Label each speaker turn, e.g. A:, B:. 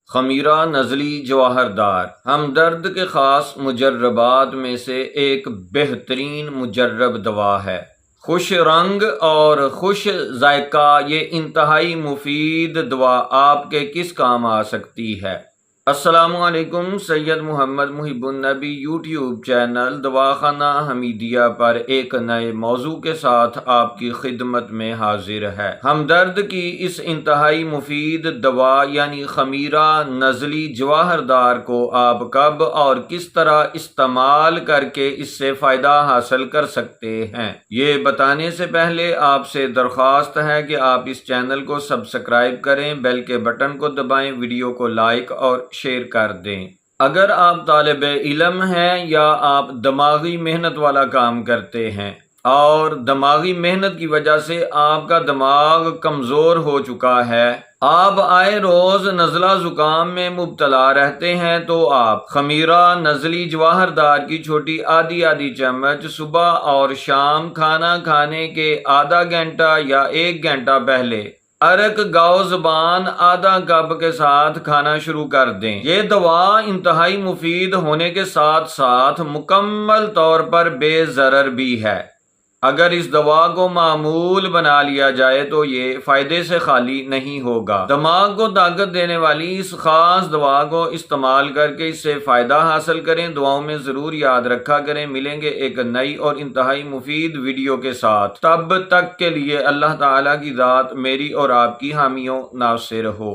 A: خمیرہ نزلی جواہر دار ہمدرد کے خاص مجربات میں سے ایک بہترین مجرب دوا ہے۔ خوش رنگ اور خوش ذائقہ یہ انتہائی مفید دوا آپ کے کس کام آ سکتی ہے؟ السلام علیکم۔ سید محمد محب النبی یوٹیوب چینل دواخانہ حمیدیہ پر ایک نئے موضوع کے ساتھ آپ کی خدمت میں حاضر ہے۔ ہمدرد کی اس انتہائی مفید دوا یعنی خمیرہ نزلی جواہر دار کو آپ کب اور کس طرح استعمال کر کے اس سے فائدہ حاصل کر سکتے ہیں، یہ بتانے سے پہلے آپ سے درخواست ہے کہ آپ اس چینل کو سبسکرائب کریں، بیل کے بٹن کو دبائیں، ویڈیو کو لائک اور شیئر کر دیں۔ اگر آپ طالب علم ہیں یا آپ دماغی محنت والا کام کرتے ہیں اور دماغی محنت کی وجہ سے آپ کا دماغ کمزور ہو چکا ہے، آپ آئے روز نزلہ زکام میں مبتلا رہتے ہیں، تو آپ خمیرہ نزلی جواہر دار کی چھوٹی آدھی چمچ صبح اور شام کھانا کھانے کے آدھا گھنٹہ یا 1 گھنٹہ پہلے ارک گاؤ زبان آدھا کپ کے ساتھ کھانا شروع کر دیں۔ یہ دوا انتہائی مفید ہونے کے ساتھ ساتھ مکمل طور پر بے ضرر بھی ہے۔ اگر اس دوا کو معمول بنا لیا جائے تو یہ فائدے سے خالی نہیں ہوگا۔ دماغ کو طاقت دینے والی اس خاص دوا کو استعمال کر کے اس سے فائدہ حاصل کریں۔ دعاؤں میں ضرور یاد رکھا کریں۔ ملیں گے ایک نئی اور انتہائی مفید ویڈیو کے ساتھ، تب تک کے لیے اللہ تعالیٰ کی ذات میری اور آپ کی حامی و ناصر ہو۔